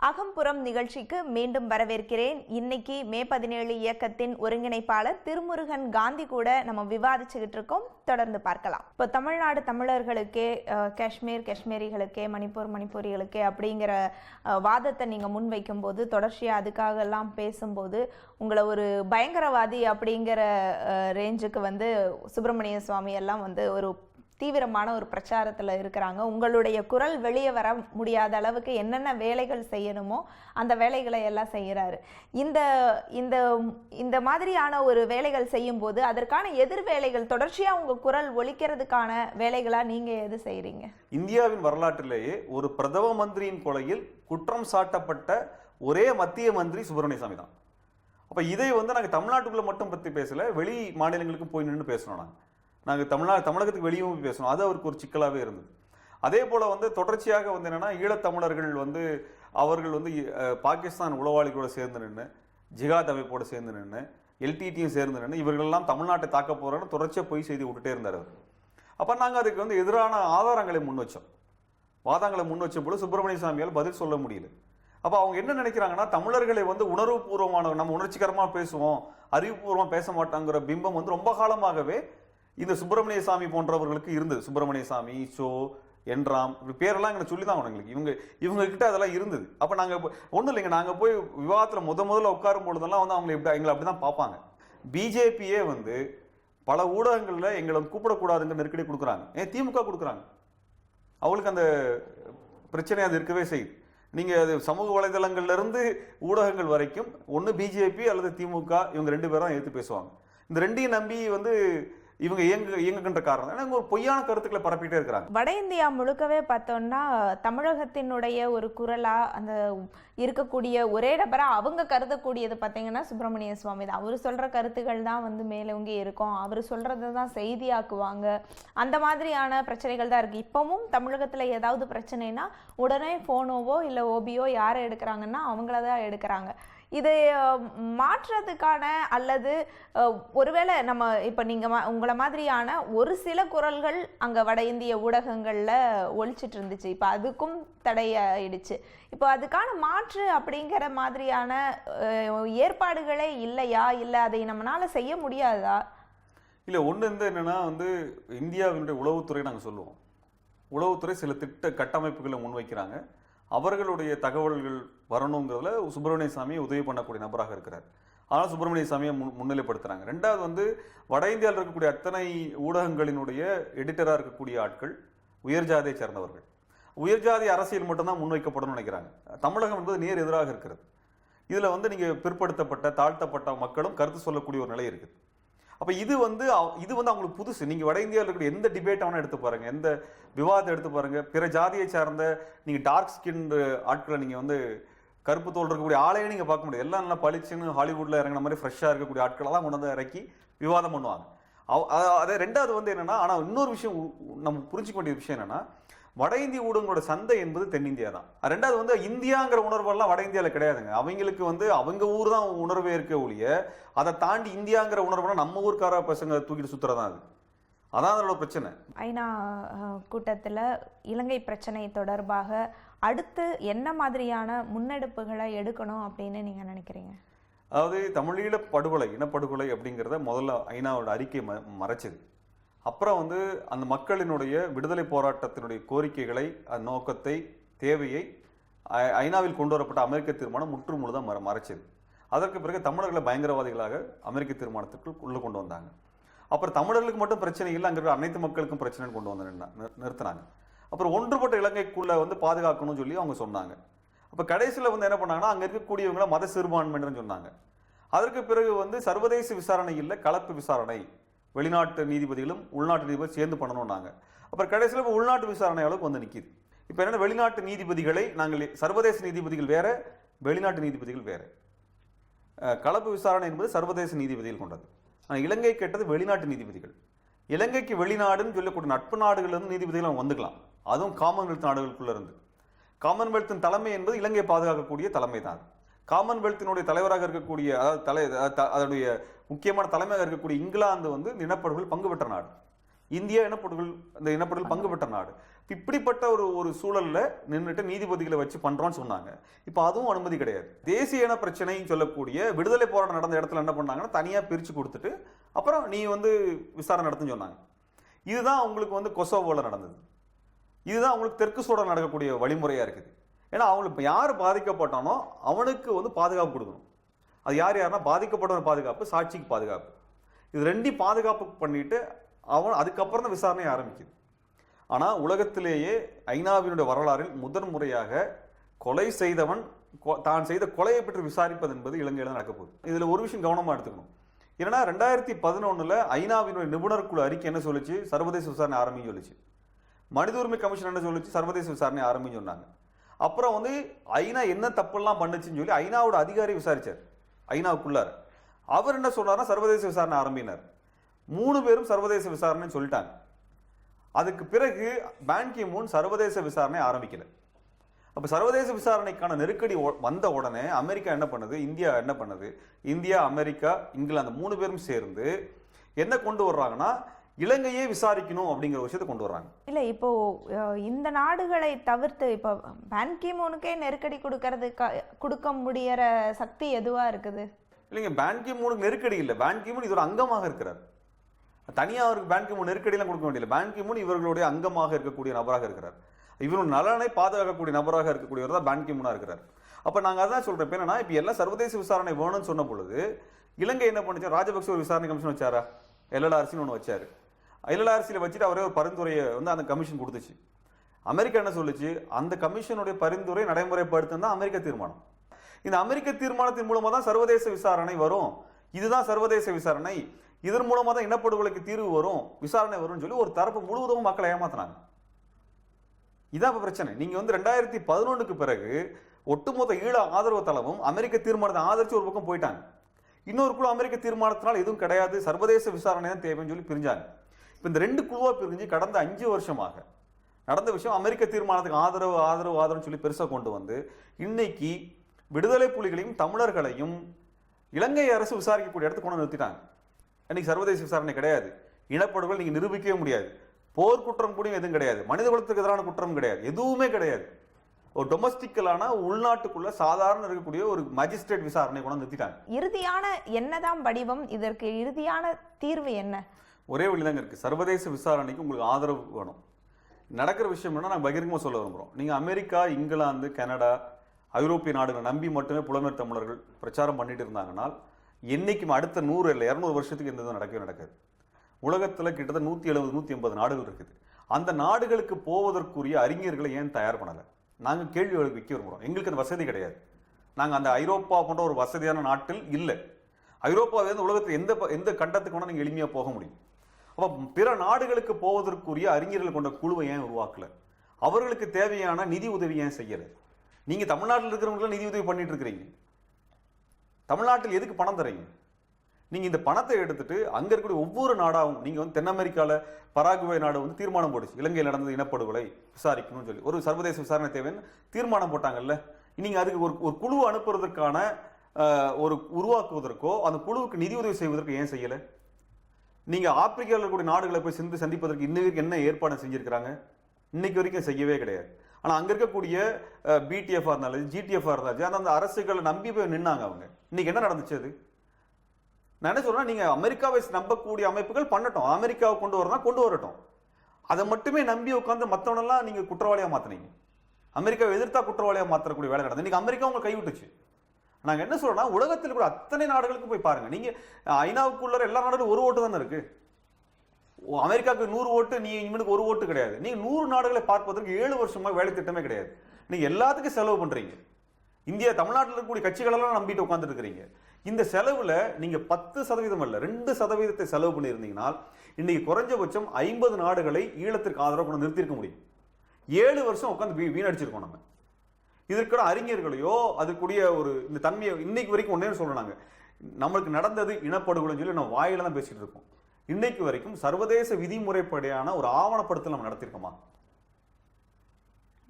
அகம்புறம் நிகழ்ச்சிக்கு மீண்டும் வரவேற்கிறேன். இன்னைக்கு மே 17 இயக்கத்தின் ஒருங்கிணைப்பாளர் திருமுருகன் காந்தி கூட நம்ம விவாதிச்சுக்கிட்டு இருக்கோம். தொடர்ந்து பார்க்கலாம். இப்போ தமிழ்நாடு தமிழர்களுக்கே, காஷ்மீர் காஷ்மீரிகளுக்கே, மணிப்பூர் மணிப்பூரிகளுக்கே அப்படிங்கிற வாதத்தை நீங்கள் முன்வைக்கும் போது, தொடர்ச்சியாக அதுக்காக எல்லாம் பேசும்போது உங்களை ஒரு பயங்கரவாதி அப்படிங்கிற ரேஞ்சுக்கு சுப்பிரமணிய சுவாமி எல்லாம் ஒரு தீவிரமான ஒரு பிரச்சாரத்தில் இருக்கிறாங்க. உங்களுடைய குரல் வெளியே வர முடியாத அளவுக்கு என்னென்ன வேலைகள் செய்யணுமோ அந்த வேலைகளை எல்லாம் செய்கிறாரு. இந்த இந்த இந்த மாதிரியான ஒரு வேலைகள் செய்யும்போது அதற்கான எதிர் வேலைகள் தொடர்ச்சியாக உங்கள் குரல் ஒலிக்கிறதுக்கான வேலைகளாக நீங்கள் எது செய்கிறீங்க? இந்தியாவின் வரலாற்றிலேயே ஒரு பிரதம மந்திரியின் கொலையில் குற்றம் சாட்டப்பட்ட ஒரே மத்திய மந்திரி சுப்பிரமணிய சாமி தான். அப்போ இதை நாங்கள் தமிழ்நாட்டுக்குள்ளே மட்டும் பற்றி பேசலை, வெளி மாநிலங்களுக்கும் போய் நின்று பேசணும். நாங்கள் தமிழகத்துக்கு வெளியும் பேசணும். அது அவருக்கு ஒரு சிக்கலாகவே இருந்தது. அதே போல் தொடர்ச்சியாக என்னென்னா ஈழத்தமிழர்கள் அவர்கள் பாகிஸ்தான் உளவாளிகளோடு சேர்ந்து நின்று, ஜிகாத் அமைப்போடு சேர்ந்து நின்று, எல்டிடியும் சேர்ந்து நின்று இவர்களெல்லாம் தமிழ்நாட்டை தாக்க போகிறோன்னு தொடர்ச்சியாக போய் செய்தி விட்டுட்டே இருந்தார் அவர். அப்போ நாங்கள் அதுக்கு எதிரான ஆதாரங்களை முன் வச்சோம். வாதங்களை முன் வச்ச போது சுப்பிரமணிய சாமியால் பதில் சொல்ல முடியல. அப்போ அவங்க என்ன நினைக்கிறாங்கன்னா, தமிழர்களை உணர்வுபூர்வமான, நம்ம உணர்ச்சிகரமாக பேசுவோம், அறிவுபூர்வமாக பேச மாட்டாங்கிற பிம்பம் ரொம்ப காலமாகவே இந்த சுப்பிரமணிய சாமி போன்றவர்களுக்கு இருந்தது. சுப்பிரமணிய சாமி, சோ, என்றாம், இப்படி பேரெல்லாம் எங்களை சொல்லி தான் எங்களுக்கு இவங்க கிட்ட அதெல்லாம் இருந்தது. அப்போ நாங்கள் ஒன்றும் இல்லைங்க, நாங்கள் போய் விவாதத்தில் முதல்ல உட்காரும் பொழுதெல்லாம் எங்களை அப்படி தான் பார்ப்பாங்க. பிஜேபியே பல ஊடகங்களில் எங்களை கூப்பிடக்கூடாதுங்கிற நெருக்கடி கொடுக்குறாங்க. திமுக கொடுக்குறாங்க. அவங்களுக்கு அந்த பிரச்சனை அது இருக்கவே செய்யுது. நீங்கள் அது சமூக வலைதளங்கள்லேருந்து ஊடகங்கள் வரைக்கும் ஒன்று பிஜேபி அல்லது திமுக, இவங்க ரெண்டு பேரும் எடுத்து பேசுவாங்க. இந்த ரெண்டையும் நம்பி இவங்க இயங்குகின்ற காரணம் ஒரு பொய்யான கருத்துக்களை பரப்பிட்டே இருக்கிறாங்க. வட இந்தியா முழுக்கவே பார்த்தோம்னா தமிழகத்தினுடைய ஒரு குரலா அந்த இருக்கக்கூடிய ஒரே நபரா அவங்க கருதக்கூடியது பார்த்தீங்கன்னா சுப்பிரமணிய சுவாமி தான். அவர் சொல்ற கருத்துக்கள் தான் மேலோங்கி இருக்கும். அவர் சொல்றதை தான் செய்தியாக்குவாங்க. அந்த மாதிரியான பிரச்சனைகள் தான் இருக்கு. இப்பவும் தமிழகத்துல ஏதாவது பிரச்சனைனா உடனே போனோவோ இல்லை ஓபியோ யாரை எடுக்கிறாங்கன்னா அவங்கள தான் எடுக்கிறாங்க. இதை மாற்றுறதுக்கான அல்லது ஒருவேளை நம்ம இப்போ உங்களை மாதிரியான ஒரு சில குரல்கள் அங்கே வட இந்திய ஊடகங்களில் ஒழிச்சிட்டு இருந்துச்சு, இப்போ அதுக்கும் தடையாயிடுச்சு. இப்போ அதுக்கான மாற்று அப்படிங்கிற மாதிரியான ஏற்பாடுகளே இல்லையா? இல்லை அதை நம்மளால செய்ய முடியாதா? இல்லை, ஒன்று என்னன்னா இந்தியாவினுடைய உளவுத்துறை நாங்கள் சொல்லுவோம். உளவுத்துறை சில திட்ட கட்டமைப்புகளை முன்வைக்கிறாங்க. அவர்களுடைய தகவல்கள் வரணுங்கிறதுல சுப்பிரமணிய சாமியை உதவி பண்ணக்கூடிய நபராக இருக்கிறார். ஆனால் சுப்பிரமணிய சாமியை முன்னிலைப்படுத்துகிறாங்க. ரெண்டாவது வட இந்தியாவில் இருக்கக்கூடிய அத்தனை ஊடகங்களினுடைய எடிட்டராக இருக்கக்கூடிய ஆட்கள் உயர்ஜாதியை சேர்ந்தவர்கள். உயர்ஜாதி அரசியல் மட்டும்தான் முன்வைக்கப்படணும்னு நினைக்கிறாங்க. தமிழகம் என்பது நேர் எதிராக இருக்கிறது. இதில் நீங்கள் பிற்படுத்தப்பட்ட தாழ்த்தப்பட்ட மக்களும் கருத்து சொல்லக்கூடிய ஒரு நிலை இருக்குது. அப்போ இது அவங்களுக்கு புதுசு. நீங்கள் வட இந்தியாவில் இருக்கிற எந்த டிபேட் வேணால் எடுத்து பாருங்கள், எந்த விவாதத்தை எடுத்து பாருங்கள், பிற ஜாதியை சார்ந்த நீங்கள் டார்க் ஸ்கின் ஆட்களை நீங்கள் கருப்பு தோல் இருக்கக்கூடிய ஆளையே நீங்கள் பார்க்க முடியாது. எல்லாம் நல்லா பளிச்சுன்னு ஹாலிவுட்டில் இறங்கின மாதிரி ஃப்ரெஷ்ஷாக இருக்கக்கூடிய ஆட்களை தான் கொண்டு இறக்கி விவாதம் பண்ணுவாங்க. அதே ரெண்டாவது என்னென்னா, ஆனால் இன்னொரு விஷயம் நம்ம புரிஞ்சுக்க வேண்டிய விஷயம் என்னென்னா, வட இந்திய ஊடகங்களோட சந்தை என்பது தென்னிந்தியா தான். ரெண்டாவது இந்தியாங்கிற உணர்வெல்லாம் வட இந்தியாவில் கிடையாதுங்க. அவங்களுக்கு அவங்க ஊர் தான் உணர்வே இருக்க ஒழிய அதை தாண்டி இந்தியாங்கிற உணர்வுனா நம்ம ஊர்க்கார பசங்க தூக்கிட்டு சுற்றுறதான் அது. அதான் அதோட பிரச்சனை. ஐநா கூட்டத்தில் இலங்கை பிரச்சனை தொடர்பாக அடுத்து என்ன மாதிரியான முன்னெடுப்புகளை எடுக்கணும் அப்படின்னு நீங்கள் நினைக்கிறீங்க? அதாவது தமிழீழ படுகொலை, இனப்படுகொலை அப்படிங்கிறத முதல்ல ஐநாவோட அறிக்கை மறைச்சது. அப்புறம் அந்த மக்களினுடைய விடுதலை போராட்டத்தினுடைய கோரிக்கைகளை, நோக்கத்தை, தேவையை ஐநாவில் கொண்டு வரப்பட்ட அமெரிக்க தீர்மானம் முற்று முழுதாக மறைச்சது. அதற்கு பிறகு தமிழர்களை பயங்கரவாதிகளாக அமெரிக்க தீர்மானத்துக்குள் உள்ளே கொண்டு வந்தாங்க. அப்புறம் தமிழர்களுக்கு மட்டும் பிரச்சனை இல்லை, அங்கே இருக்கிற அனைத்து மக்களுக்கும் பிரச்சனைன்னு கொண்டு வந்து நிறுத்தினாங்க. அப்புறம் ஒன்றுபட்ட இலங்கைக்குள்ளே பாதுகாக்கணும்னு சொல்லி அவங்க சொன்னாங்க. அப்போ கடைசியில் என்ன பண்ணாங்கன்னா, அங்கே இருக்கக்கூடியவங்கள மத சிறுபான்மையினர்னு சொன்னாங்க. அதற்கு பிறகு சர்வதேச விசாரணை இல்லை, கலப்பு விசாரணை, வெளிநாட்டு நீதிபதிகளும் உள்நாட்டு நீதிபதி சேர்ந்து பண்ணணும்னாங்க. அப்புறம் கடைசியில் இப்போ உள்நாட்டு விசாரணை அளவுக்கு நிற்கிது. இப்போ என்னென்ன, வெளிநாட்டு நீதிபதிகளை நாங்கள், சர்வதேச நீதிபதிகள் வேற, வெளிநாட்டு நீதிபதிகள் வேற. கலப்பு விசாரணை என்பது சர்வதேச நீதிபதிகள் கொண்டது. ஆனால் இலங்கை கேட்டது வெளிநாட்டு நீதிபதிகள். இலங்கைக்கு வெளிநாடுன்னு சொல்லக்கூடிய நட்பு நாடுகளிலிருந்து நீதிபதிகள் வந்துக்கலாம், அதுவும் காமன்வெல்த் நாடுகளுக்குள்ள இருந்து. காமன்வெல்த்தின் தலைமை என்பது இலங்கை பாதுகாக்கக்கூடிய தலைமை தான். காமன்வெல்த்தினுடைய தலைவராக இருக்கக்கூடிய அதனுடைய முக்கியமான தலைமையாக இருக்கக்கூடிய இங்கிலாந்து வந்து இந்த இனப்படுகொல் பங்கு பெற்ற நாடு. இந்தியா இந்த இனப்படுகொல் பங்கு பெற்ற நாடு. இப்படிப்பட்ட ஒரு சூழல்ல நின்றுட்டு நீதிபதிகளை வச்சு பண்றோம்னு சொன்னாங்க. இப்ப அதுவும் அனுமதி கிடையாது. தேசிய இன பிரச்சனைன்னு சொல்லக்கூடிய விடுதலை போராட்டம் நடந்த இடத்துல என்ன பண்ணாங்கன்னா தனியா பிரிச்சு கொடுத்துட்டு அப்புறம் நீ வந்து விசாரணை நடத்துன்னு சொன்னாங்க. இதுதான் உங்களுக்கு வந்து கொசோவோல நடந்தது. இதுதான் உங்களுக்கு தெற்கு சூடான் நடக்கக்கூடிய வழிமுறையா இருக்குது. ஏன்னா அவங்களுக்கு யார் பாதிக்கப்பட்டானோ அவனுக்கு வந்து பாதுகாப்பு கொடுக்கணும். அது யாருன்னா பாதிக்கப்பட்டவன் பாதுகாப்பு, சாட்சிக்கு பாதுகாப்பு. இது ரெண்டையும் பாதுகாப்பு பண்ணிட்டு அவன் அதுக்கப்புறம் தான் விசாரணை ஆரம்பிக்குது. ஆனால் உலகத்திலேயே ஐநாவினுடைய வரலாறில் முதன் முறையாக கொலை செய்தவன் தான் செய்த கொலையை பற்றி விசாரிப்பது என்பது இலங்கையில் நடக்க போகுது. இதில் ஒரு விஷயம் கவனமாக எடுத்துக்கணும். ஏன்னா 2011 ஐநாவினுடைய நிபுணர் குழு அறிக்கை என்ன சொல்லிச்சு? சர்வதேச விசாரணை ஆரம்பின்னு சொல்லிச்சு. மனித உரிமை கமிஷன் என்ன சொல்லிச்சு? சர்வதேச விசாரணை ஆரம்பின்னு சொன்னாங்க. அப்புறம் வந்து ஐநா என்ன தப்பெல்லாம் பண்ணுச்சுன்னு சொல்லி ஐநாவோட அதிகாரி விசாரிச்சார். ஐநாவுக்குள்ளார் அவர் என்ன சொன்னார்னா சர்வதேச விசாரணை ஆரம்பினார். 3 பேரும் சர்வதேச விசாரணைன்னு சொல்லிட்டாங்க. அதுக்கு பிறகு பான் கி மூன் சர்வதேச விசாரணை ஆரம்பிக்கல. அப்ப சர்வதேச விசாரணைக்கான நெருக்கடி வந்த உடனே அமெரிக்கா என்ன பண்ணுது, இந்தியா என்ன பண்ணுது, இந்தியா, அமெரிக்கா, இங்கிலாந்து 3 பேரும் சேர்ந்து என்ன கொண்டு வர்றாங்கன்னா இலங்கையே விசாரிக்கணும் அப்படிங்கிற விஷயத்தை கொண்டு வர்றாங்க. இல்ல இப்போ இந்த நாடுகளை தவிர்த்து இப்போ பான் கி மூனுக்கே நெருக்கடி கொடுக்க முடியற சக்தி எதுவா இருக்குது? இல்லைங்க, பான் கி மூனுக்கு நெருக்கடி இல்லை. பான் கி மூன் இது ஒரு அங்கமாக இருக்கிறார். தனியாக அவருக்கு பான் கி மூன் நெருக்கடியெல்லாம் கொடுக்க வேண்டியது. பான் கி மூன் இவர்களுடைய அங்கமாக இருக்கக்கூடிய நபராக இருக்கிறார். இவரோட நலனை பாதுகாக்கக்கூடிய நபராக இருக்கக்கூடியவர் தான் பான் கி மூனா இருக்கிறார். அப்ப நாங்க அதான் சொல்றோம். என்னன்னா இப்ப எல்லாம் சர்வதேச விசாரணை வேணும்னு சொன்ன பொழுது இலங்கை என்ன பண்ணுச்சு? ராஜபக்சே ஒரு விசாரணை கமிஷன் வச்சாரா? LLRCன்னு ஒன்று வச்சாரு. LLRCயில் வச்சுட்டு அவரே ஒரு பரிந்துரையை வந்து அந்த கமிஷன் கொடுத்துச்சு. அமெரிக்கா என்ன சொல்லுச்சு? அந்த கமிஷனுடைய பரிந்துரை நடைமுறைப்படுத்தும் தான் அமெரிக்க தீர்மானம். இந்த அமெரிக்க தீர்மானத்தின் மூலமா தான் சர்வதேச விசாரணை வரும். இதுதான் சர்வதேச விசாரணை, இதன் மூலமா தான் இனப்படுகொலைக்கு தீர்வு வரும், விசாரணை வரும்னு சொல்லி ஒரு தரப்பு முழுவதும் மக்களை ஏமாத்தினாங்க. இதான் பிரச்சனை. நீங்க வந்து 2011க்கு பிறகு ஒட்டுமொத்த ஈழ ஆதரவு தளமும் அமெரிக்க தீர்மானத்தை ஆதரிச்சு ஒரு பக்கம் போயிட்டாங்க. இன்னொரு குழு அமெரிக்க தீர்மானத்தினால் எதுவும் கிடையாது, சர்வதேச விசாரணை தான் தேவைன்னு சொல்லி பிரிஞ்சாங்க. இப்போ இந்த 2 குழுவா பிரிஞ்சு கடந்த 5 வருஷமாக நடந்த விஷயம் அமெரிக்க தீர்மானத்துக்கு ஆதரவுன்னு சொல்லி பெருசாக கொண்டு வந்து இன்னைக்கு விடுதலை புலிகளையும் தமிழர்களையும் இலங்கை அரசு விசாரிக்கக்கூடிய இடத்துக்கு கொண்டு நிறுத்திட்டாங்க. இன்னைக்கு சர்வதேச விசாரணை கிடையாது, இனப்படுகொலை நீங்க நிரூபிக்கவே முடியாது, போர் குற்றம் கூட எதுவும் கிடையாது, மனித குலத்துக்கு எதிரான குற்றம் கிடையாது, எதுவுமே கிடையாது. ஒரு டொமஸ்டிக்கலான உள்நாட்டுக்குள்ள சாதாரண இருக்கக்கூடிய ஒரு மஜிஸ்ட்ரேட் விசாரணை கூட நிறுத்திட்டாங்க. இறுதியான என்னதான் வடிவம், இதற்கு இறுதியான தீர்வு என்ன? ஒரே வழிதாங்க இருக்கு. சர்வதேச விசாரணைக்கு உங்களுக்கு ஆதரவு வேணும். நடக்கிற விஷயம் என்ன நாங்கள் பகிரங்கமாக சொல்ல விரும்புகிறோம். நீங்கள் அமெரிக்கா, இங்கிலாந்து, கனடா, ஐரோப்பிய நாடுகளை நம்பி மட்டுமே புலம்பெயர் தமிழர்கள் பிரச்சாரம் பண்ணிட்டு இருந்தாங்கன்னால் என்னைக்கும் அடுத்த 100 இல்லை 200 வருஷத்துக்கு எந்த நடக்கவே நடக்காது. உலகத்தில் கிட்டத்தட்ட 170 180 நாடுகள் இருக்குது. அந்த நாடுகளுக்கு போவதற்குரிய அறிஞர்களை ஏன் தயார் பண்ணலை? நாங்கள் கேள்வி வைக்க விரும்புகிறோம். எங்களுக்கு அந்த வசதி கிடையாது. நாங்கள் அந்த ஐரோப்பா போன்ற ஒரு வசதியான நாட்டில் இல்லை. ஐரோப்பாவிலிருந்து உலகத்தில் எந்த கண்டத்துக்கு வேணால் நீங்கள் எளிமையாக போக முடியும். அப்போ பிற நாடுகளுக்கு போவதற்குரிய அறிஞர்கள் கொண்ட குழுவை ஏன் உருவாக்கல? அவர்களுக்கு தேவையான நிதி உதவி ஏன் செய்யலை? நீங்கள் தமிழ்நாட்டில் இருக்கிறவங்களும் நிதி உதவி பண்ணிட்டு இருக்கிறீங்க. தமிழ்நாட்டில் எதுக்கு பணம் தரீங்க? நீங்கள் இந்த பணத்தை எடுத்துட்டு அங்கே இருக்கக்கூடிய ஒவ்வொரு நாடாகவும் நீங்கள் வந்து தென் அமெரிக்காவில் பராகுவே நாடு வந்து தீர்மானம் போட்டுச்சு, இலங்கையில் நடந்த இனப்படுகொலை விசாரிக்கணும்னு சொல்லி ஒரு சர்வதேச விசாரணை தேவைன்னு தீர்மானம் போட்டாங்கல்ல. நீங்கள் அதுக்கு ஒரு குழு அனுப்புறதுக்கான ஒரு உருவாக்குவதற்கோ அந்த குழுவுக்கு நிதி உதவி செய்வதற்கு ஏன் செய்யலை? நீங்கள் ஆப்பிரிக்காவில் இருக்கக்கூடிய நாடுகளை போய் சந்திப்பதற்கு இன்னைக்கு என்ன ஏற்பாடு செஞ்சிருக்கிறாங்க? இன்னைக்கு வரைக்கும் செய்யவே கிடையாது. ஆனால் அங்கே இருக்கக்கூடிய பிடிஎஃப்ஆ இருந்தாலும் ஜிடிஎஃப்ஆ இருந்தாலும் அந்த அரசுகளை நம்பி போய் நின்னாங்க அவங்க. இன்னைக்கு என்ன நடந்துச்சு? அது நான் என்ன சொல்றேன், நீங்க அமெரிக்காவை நம்பக்கூடிய அமைப்புகள் பண்ணட்டும், அமெரிக்காவை கொண்டு வரட்டும். அதை மட்டுமே நம்பி உட்காந்து மற்றவனெல்லாம் நீங்க குற்றவாளியா மாத்தினீங்க. அமெரிக்காவை எதிர்த்தா குற்றவாளியா மாற்றக்கூடிய வேலை நடந்தது. இன்னைக்கு அமெரிக்கா உங்களை கைவிட்டுச்சு. நாங்க என்ன சொல்றோம்னா உலகத்தில் கூட அத்தனை நாடுகளுக்கும் போய் பாருங்க. நீங்க ஐநாவுக்குள்ள எல்லா நாடுகளும் 1 ஓட்டு தானே இருக்கு. அமெரிக்காவுக்கு 100 ஓட்டு, நீ இவனுக்கு 1 ஓட்டு கிடையாது. நீங்க 100 நாடுகளை பார்ப்பதற்கு 7 வருஷமா வேலை திட்டமே கிடையாது. நீங்க எல்லாத்துக்கும் செலவு பண்றீங்க. இந்தியா தமிழ்நாட்டில் இருக்கக்கூடிய கட்சிகளெல்லாம் நம்பிட்டு உட்காந்துட்டு இருக்கிறீங்க. இந்த செலவுல நீங்க 10% அல்ல 2% செலவு பண்ணியிருந்தீங்கன்னா இன்னைக்கு குறைஞ்சபட்சம் 50 நாடுகளை ஈழத்திற்கு ஆதரவு கொண்டு நிறுத்திருக்க முடியும். 7 வருஷம் உட்காந்து வீணடிச்சிருக்கோம் நம்ம. இதற்கான அறிஞர்களையோ அதுக்குரிய ஒரு இந்த தன்மையை இன்னைக்கு வரைக்கும் ஒன்னே சொல்றாங்க, நம்மளுக்கு நடந்தது இனப்படுகொலைன்னு சொல்லி நம்ம வாயில தான் பேசிட்டு இருக்கோம். இன்னைக்கு வரைக்கும் சர்வதேச விதிமுறைப்படியான ஒரு ஆவணப்படுத்தல் நம்ம நடத்திருக்கோமா?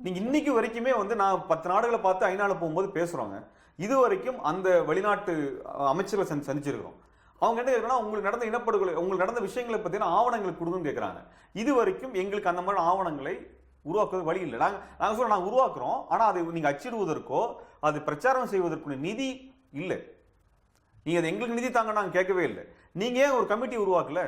நீங்க இன்னைக்கு வரைக்குமே வந்து நான் 10 நாடுகளை பார்த்து ஐநால போகும்போது பேசுறோங்க, இது வரைக்கும் அந்த வெளிநாட்டு அமைச்சர்களை சந்திச்சிருக்கிறோம். அவங்க என்ன கேட்கறாங்கன்னா, உங்களுக்கு நடந்த இனப்படுகொலை, உங்களுக்கு நடந்த விஷயங்களை பற்றின ஆவணங்களை கொடுங்கன்னு கேட்குறாங்க. இது வரைக்கும் எங்களுக்கு அந்த மாதிரி ஆவணங்களை உருவாக்குறது வழி இல்லை. நாங்கள் சொல்ல நாங்கள் உருவாக்குறோம், ஆனால் அதை நீங்கள் அச்சிடுவதற்கோ அது பிரச்சாரம் செய்வதற்குரிய நிதி இல்லை. நீங்கள் அது எங்களுக்கு நிதி தாங்க நாங்கள் கேட்கவே இல்லை. நீங்கள் ஏன் ஒரு கமிட்டி உருவாக்கல?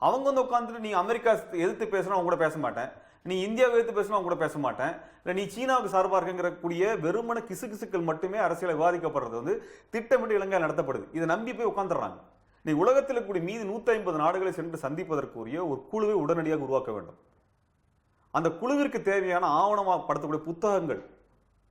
அவங்க வந்து உட்காந்துட்டு நீ அமெரிக்கா எதிர்த்து பேசினா அவங்க கூட பேச மாட்டேன், நீ இந்தியாவை எதிர்த்து பேசினா அவங்க கூட பேச மாட்டேன், இல்லை நீ சீனாவுக்கு சார்பாக இருக்குங்கிற வெறுமன கிசுகிசுக்கள் மட்டுமே அரசியல் விவாதிக்கப்படுறது வந்து திட்டமிட்டு இலங்கையில் நடத்தப்படுது. இதை நம்பி போய் உட்காந்துடுறாங்க. நீ உலகத்தில் கூடிய மீது 150 நாடுகளை சென்று சந்திப்பதற்குரிய ஒரு குழுவை உடனடியாக உருவாக்க வேண்டும். அந்த குழுவிற்கு தேவையான ஆவணமாக படுத்தக்கூடிய புத்தகங்கள்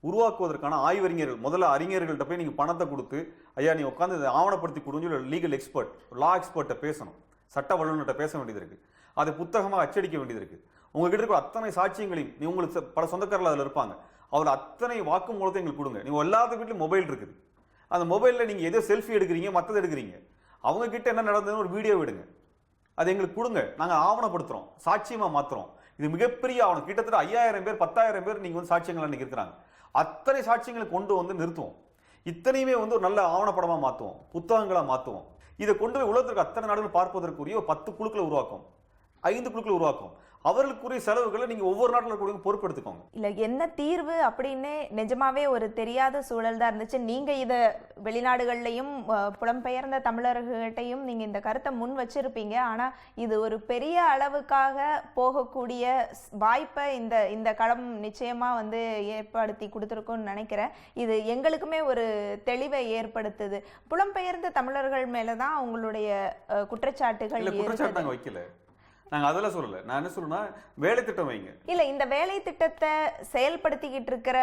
உருவாக்குவதற்கான ஆய்வறிஞர்கள், முதல்ல அறிஞர்கள்ட்ட போய் நீங்கள் பணத்தை கொடுத்து, ஐயா நீ உட்காந்து இதை ஆவணப்படுத்தி கொடுங்க, லீகல் எக்ஸ்பர்ட், லா எக்ஸ்பர்ட்டை பேசணும், சட்ட வல்லுநர்கிட்ட பேச வேண்டியது இருக்கு, அதை புத்தகமாக அச்சடிக்க வேண்டியது இருக்கு. உங்ககிட்ட இருக்கிற அத்தனை சாட்சியங்களையும், நீ உங்களுக்கு பல சொந்தக்காரர்கள் அதில் இருப்பாங்க, அவர் அத்தனை வாக்குமூலத்தை எங்களுக்கு கொடுங்க. நீங்கள் எல்லாத்து வீட்லையும் மொபைல் இருக்குது, அந்த மொபைலில் நீங்கள் எதோ செல்ஃபி எடுக்கிறீங்க, மற்றது எடுக்கிறீங்க, அவங்க கிட்ட என்ன நடந்ததுன்னு ஒரு வீடியோ விடுங்க, அது எங்களுக்கு கொடுங்க, நாங்கள் ஆவணப்படுத்துகிறோம், சாட்சியமாக மாற்றுறோம். இது மிகப்பெரிய ஆவணம். கிட்டத்தட்ட 5000 பேர் 10,000 பேர் நீங்கள் வந்து சாட்சியங்கள் அன்றைக்கி இருக்கிறாங்க. அத்தனை சாட்சியங்களை கொண்டு வந்து நிறுத்துவோம். இத்தனையுமே வந்து ஒரு நல்ல ஆவணப்படமாக மாற்றுவோம், புத்தகங்களாக மாற்றுவோம். இதை கொண்டு போய் உலகத்திற்கு அத்தனை நாடுகள் பார்ப்பதற்குரிய 10 குழுக்களை உருவாக்கும், 5 குழுக்களை உருவாக்கும். அவர்களுக்குரிய செலவுகளை நீங்க ஒவ்வொரு நாட்டில் கூட பொறுப்பெடுத்துக்கோங்க. இல்ல என்ன தீர்வு அப்படின்னு நிஜமாவே ஒரு தெரியாத சூழல் தான் இருந்துச்சு. நீங்க இத வெளிநாடுகள்லையும் புலம்பெயர்ந்த தமிழர்கள்ட்டையும் நீங்க இந்த கருத்தை முன் வச்சிருப்பீங்க. ஆனா இது ஒரு பெரிய அளவுக்காக போகக்கூடிய வாய்ப்பை இந்த களம் நிச்சயமா வந்து ஏற்படுத்தி கொடுத்துருக்கும்னு நினைக்கிறேன். இது எங்களுக்குமே ஒரு தெளிவை ஏற்படுத்துது. புலம்பெயர்ந்த தமிழர்கள் மேலதான் அவங்களுடைய குற்றச்சாட்டுகள் வைக்கல, நாங்க அதெல்லாம் சொல்லல. நான் என்ன சொல்றேன்னா, வேலை திட்டம் வைங்க. இல்ல இந்த வேலை திட்டத்தை செயல்படுத்திக்கிட்டு இருக்கிற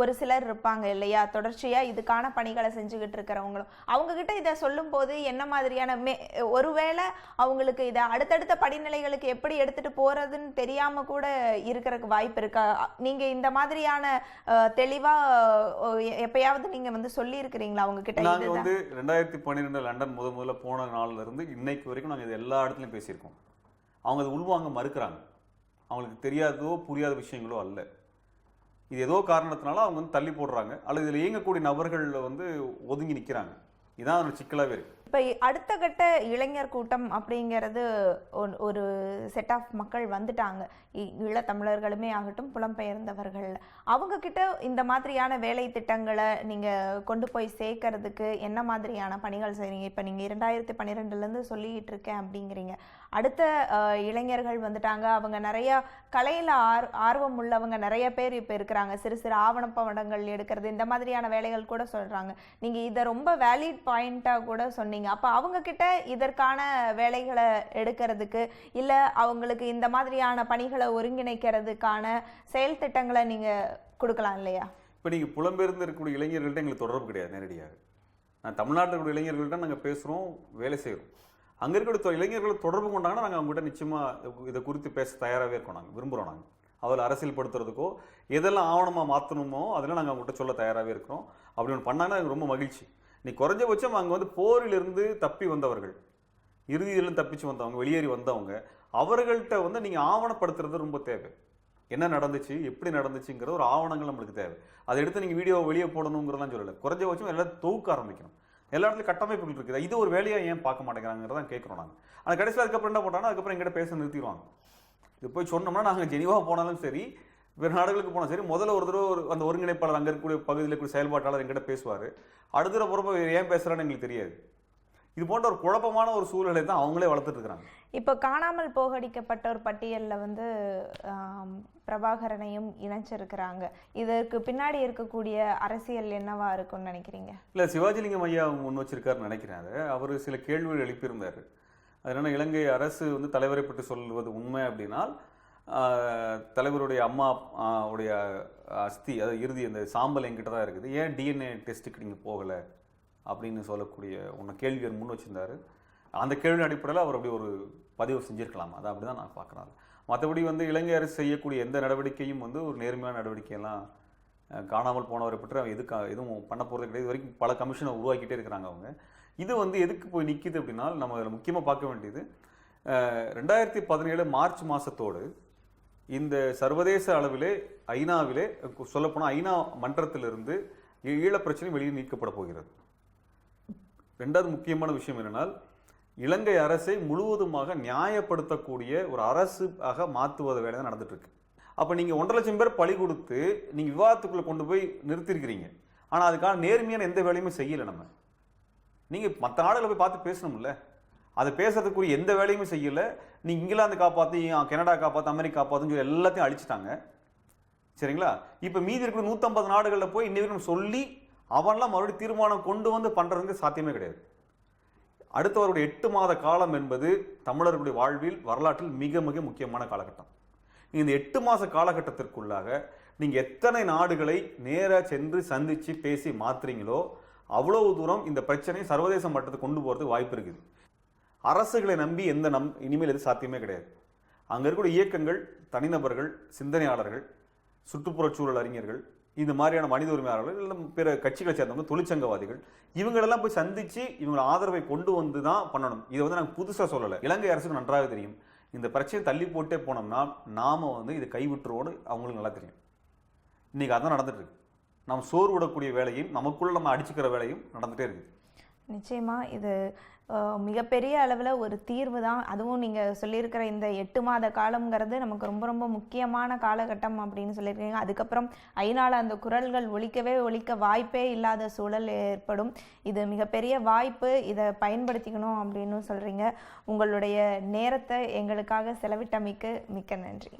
ஒரு சிலர் இருப்பாங்க இல்லையா, தொடர்ச்சியா இதுக்கான பணிகளை செஞ்சுக்கிட்டு இருக்கிறவங்களும், அவங்க கிட்ட இதை சொல்லும் போது என்ன மாதிரியான ஒருவேளை அவங்களுக்கு இதை அடுத்தடுத்த படிநிலைகளுக்கு எப்படி எடுத்துட்டு போறதுன்னு தெரியாம கூட இருக்கிறதுக்கு வாய்ப்பு இருக்கா? நீங்க இந்த மாதிரியான தெளிவா எப்பயாவது நீங்க வந்து சொல்லி இருக்கிறீங்களா அவங்க கிட்ட? நாங்க வந்து 2012 லண்டன் முதல்ல போன நாள்ல இருந்து இன்னைக்கு வரைக்கும் நாங்க இது எல்லா இடத்துலயும் பேசியிருக்கோம். அவங்க அதை உள்வாங்க மறுக்கிறாங்க. அவங்களுக்கு தெரியாததோ புரியாத விஷயங்களோ அல்ல. இது ஏதோ காரணத்தினால அவங்க வந்து தள்ளி போடுறாங்க, அல்லது இதில் இயங்கக்கூடிய நபர்கள் வந்து ஒதுங்கி நிற்கிறாங்க. இதான் ஒரு சிக்கலாகவே இருக்கு. இப்போ அடுத்த கட்ட இளைஞர் கூட்டம் அப்படிங்கிறது ஒரு செட் ஆஃப் மக்கள் வந்துட்டாங்க, ஈழத்தமிழர்களுமே ஆகட்டும் புலம்பெயர்ந்தவர்கள். அவங்க கிட்ட இந்த மாதிரியான வேலை திட்டங்களை நீங்க கொண்டு போய் சேர்க்கறதுக்கு என்ன மாதிரியான பணிகள் செய்றீங்க? இப்போ நீங்க 2012 சொல்லிட்டு இருக்கேன் அப்படிங்கிறீங்க. அடுத்த இளைஞர்கள் வந்துட்டாங்க, அவங்க நிறைய கலையில ஆர்வம் உள்ளவங்க நிறைய பேர் இப்போ இருக்கிறாங்க. சிறு சிறு ஆவணப்படங்கள் எடுக்கிறது, இந்த மாதிரியான வேலைகள் கூட சொல்றாங்க. நீங்க இதை ரொம்ப வேலிட் பாயிண்டா கூட சொன்னீங்க. அப்ப அவங்க கிட்ட இதற்கான வேலைகளை எடுக்கிறதுக்கு இல்ல அவங்களுக்கு இந்த மாதிரியான பணிகளை ஒருங்கிணைக்கிறதுக்கான செயல் திட்டங்களை நீங்க கொடுக்கலாம் இல்லையா? இப்போ நீங்க புலம்பெயர்ந்து இருக்கக்கூடிய இளைஞர்கள்ட்ட எங்களுக்கு தொடர்பு கிடையாது நேரடியாக. நான் தமிழ்நாட்டில் இருக்கக்கூடிய இளைஞர்கள்ட்ட நாங்கள் பேசுகிறோம், வேலை செய்கிறோம். அங்கே இருக்கக்கூடிய இளைஞர்களை தொடர்பு கொண்டாங்கன்னா நாங்கள் அவங்ககிட்ட நிச்சயமாக இதை குறித்து பேச தயாராகவே இருக்கோம். நாங்கள் விரும்புகிறோம். நாங்கள் அதில் அரசியல் படுத்துறதுக்கோ எதெல்லாம் ஆவணமாக மாற்றணுமோ அதெல்லாம் நாங்கள் அவங்ககிட்ட சொல்ல தயாராகவே இருக்கிறோம். அப்படி ஒன்று பண்ணாங்கன்னா எனக்கு ரொம்ப மகிழ்ச்சி. நீ குறைஞ்சபட்சம் அங்கே வந்து போரிலிருந்து தப்பி வந்தவர்கள், இறுதியிலும் தப்பிச்சு வந்தவங்க, வெளியேறி வந்தவங்க, அவர்கள்ட்ட வந்து நீங்கள் ஆவணப்படுத்துறது ரொம்ப தேவை. என்ன நடந்துச்சு, எப்படி நடந்துச்சுங்கிற ஒரு ஆவணங்கள் நம்மளுக்கு தேவை. அதை எடுத்து நீங்கள் வீடியோ வெளியே போடணுங்கிறதெல்லாம் சொல்லலை. குறைஞ்சபட்சம் எல்லாம் தொகுக்க ஆரம்பிக்கணும். எல்லா இடத்துலையும் கட்டமைப்புகள் இருக்குது, இது ஒரு வேலையாக ஏன் பார்க்க மாட்டேங்கிறாங்கிறதான் கேட்குறோம் நாங்கள். ஆனால் கடைசியில் அதுக்கப்புறம் என்ன பண்ணுறாங்கன்னா அதுக்கப்புறம் எங்கிட்ட பேச நிறுத்திடுவாங்க. இது போய் சொன்னோம்னா நாங்கள் ஜெனீவா போனாலும் சரி, வேறு நாடுகளுக்கு போனால் சரி, முதல்ல ஒரு தடவை அந்த ஒருங்கிணைப்பாளர் அங்கே இருக்கக்கூடிய பகுதியில் இருக்கக்கூடிய செயல்பாட்டாளர் எங்கிட்ட பேசுவார். அடுத்த பொறுப்பை ஏன் பேசுகிறான்னு எங்களுக்கு தெரியாது. இது போன்ற ஒரு குழப்பமான ஒரு சூழ்நிலை தான் அவங்களே வளர்த்துட்டு இருக்கிறாங்க. இப்போ காணாமல் போகடிக்கப்பட்ட ஒரு பட்டியலில் வந்து பிரபாகரனையும் இணைச்சிருக்கிறாங்க. இதற்கு பின்னாடி இருக்கக்கூடிய அரசியல் என்னவா இருக்கும்னு நினைக்கிறீங்க? இல்லை, சிவாஜிலிங்கம் ஐயா முன் வச்சிருக்காருன்னு நினைக்கிறாரு. அவர் சில கேள்விகள் எழுப்பியிருந்தார். அதனால இலங்கை அரசு வந்து தலைவரை பற்றி சொல்வது உண்மை அப்படின்னால் தலைவருடைய அம்மா உடைய அஸ்தி, அதாவது இறுதி அந்த சாம்பல் என்கிட்ட தான் இருக்குது, ஏன் டிஎன்ஏ டெஸ்ட்டுக்கு நீங்கள் போகலை அப்படின்னு சொல்லக்கூடிய ஒன்று கேள்வி முன் வச்சிருந்தாரு. அந்த கேள்வி அடிப்படையில் அவர் அப்படி ஒரு பதிவு செஞ்சுருக்கலாம். அதை அப்படி தான் நான் பார்க்குறேன். மற்றபடி வந்து இலங்கை அரசு செய்யக்கூடிய எந்த நடவடிக்கையும் வந்து ஒரு நேர்மையான நடவடிக்கையெல்லாம் காணாமல் போனவரை பற்றி எதுவும் பண்ண போகிறது கிடையாது. இது வரைக்கும் பல கமிஷனை உருவாக்கிட்டே இருக்கிறாங்க அவங்க. இது வந்து எதுக்கு போய் நிற்கிது அப்படின்னா, நம்ம அதில் முக்கியமாக பார்க்க வேண்டியது 2017 மார்ச் மாதத்தோடு இந்த சர்வதேச அளவிலே ஐநாவிலே சொல்லப்போனால் ஐநா மன்றத்திலிருந்து ஈழப் பிரச்சனை வெளியில் நீக்கப்பட போகிறது. ரெண்டாவது முக்கியமான விஷயம் என்னென்னால், இலங்கை அரசை முழுவதுமாக நியாயப்படுத்தக்கூடிய ஒரு அரசாக மாற்றுவத வேலை தான் நடந்துட்டு இருக்கு. அப்போ நீங்கள் 1.5 லட்சம் பேர் பழி கொடுத்து நீங்கள் விவாதத்துக்குள்ளே கொண்டு போய் நிறுத்திருக்கிறீங்க. ஆனால் அதுக்கான நேர்மையான எந்த வேலையுமே செய்யலை. நம்ம நீங்கள் மற்ற நாடுகளை போய் பார்த்து பேசணும்ல, அதை பேசுறதுக்குரிய எந்த வேலையுமே செய்யலை. நீங்கள் இங்கிலாந்து காப்பாற்றி, கனடா காப்பாற்று, அமெரிக்கா காப்பாற்றுன்னு சொல்லி எல்லாத்தையும் அழிச்சிட்டாங்க. சரிங்களா? இப்போ மீதி இருக்கிற 150 நாடுகளில் போய் இன்னும் சொல்லி அவன்லாம் மறுபடியும் தீர்மானம் கொண்டு வந்து பண்ணுறதுக்கு சாத்தியமே கிடையாது. அடுத்தவருடைய 8 மாத காலம் என்பது தமிழர்களுடைய வாழ்வில் வரலாற்றில் மிக மிக முக்கியமான காலகட்டம். இந்த 8 மாத காலகட்டத்திற்குள்ளாக நீங்கள் எத்தனை நாடுகளை நேராக சென்று சந்தித்து பேசி மாற்றுறீங்களோ அவ்வளவு தூரம் இந்த பிரச்சனை சர்வதேச மட்டத்துக்கு கொண்டு போகிறதுக்கு வாய்ப்பு இருக்குது. அரசுகளை நம்பி இனிமேல் எது சாத்தியமே கிடையாது. அங்கே இருக்கக்கூடிய இயக்கங்கள், தனிநபர்கள், சிந்தனையாளர்கள், சுற்றுப்புறச்சூழல் அறிஞர்கள், இந்த மாதிரியான மனித உரிமையாளர்கள், இல்லை பிற கட்சிகளை சேர்ந்தவங்க, தொழிற்சங்கவாதிகள், இவங்களெல்லாம் போய் சந்தித்து இவங்கள ஆதரவை கொண்டு வந்து தான் பண்ணணும். இதை வந்து நாங்கள் புதுசாக சொல்லலை. இலங்கை அரசுக்கு நன்றாக தெரியும், இந்த பிரச்சனையை தள்ளி போட்டே போனோம்னா நாம் வந்து இதை கைவிட்டுருவோன்னு அவங்களுக்கு நல்லா தெரியும். இன்றைக்கி அதான் நடந்துட்டு இருக்கு. நாம் சோறு விடக்கூடிய வேலையும் நமக்குள்ள நம்ம அடிச்சுக்கிற வேலையும் நடந்துகிட்டே இருக்குது. நிச்சயமாக இது மிகப்பெரிய அளவில் ஒரு தீர்வு தான். அதுவும் நீங்கள் சொல்லியிருக்கிற இந்த 8 மாத காலங்கிறது நமக்கு ரொம்ப ரொம்ப முக்கியமான காலகட்டம் அப்படின்னு சொல்லியிருக்கீங்க. அதுக்கப்புறம் ஐநாவில் அந்த குரல்கள் ஒலிக்க வாய்ப்பே இல்லாத சூழல் ஏற்படும். இது மிகப்பெரிய வாய்ப்பு, இதை பயன்படுத்திக்கணும் அப்படின்னு சொல்கிறீங்க. உங்களுடைய நேரத்தை எங்களுக்காக செலவிட்டமைக்கு மிக்க நன்றி.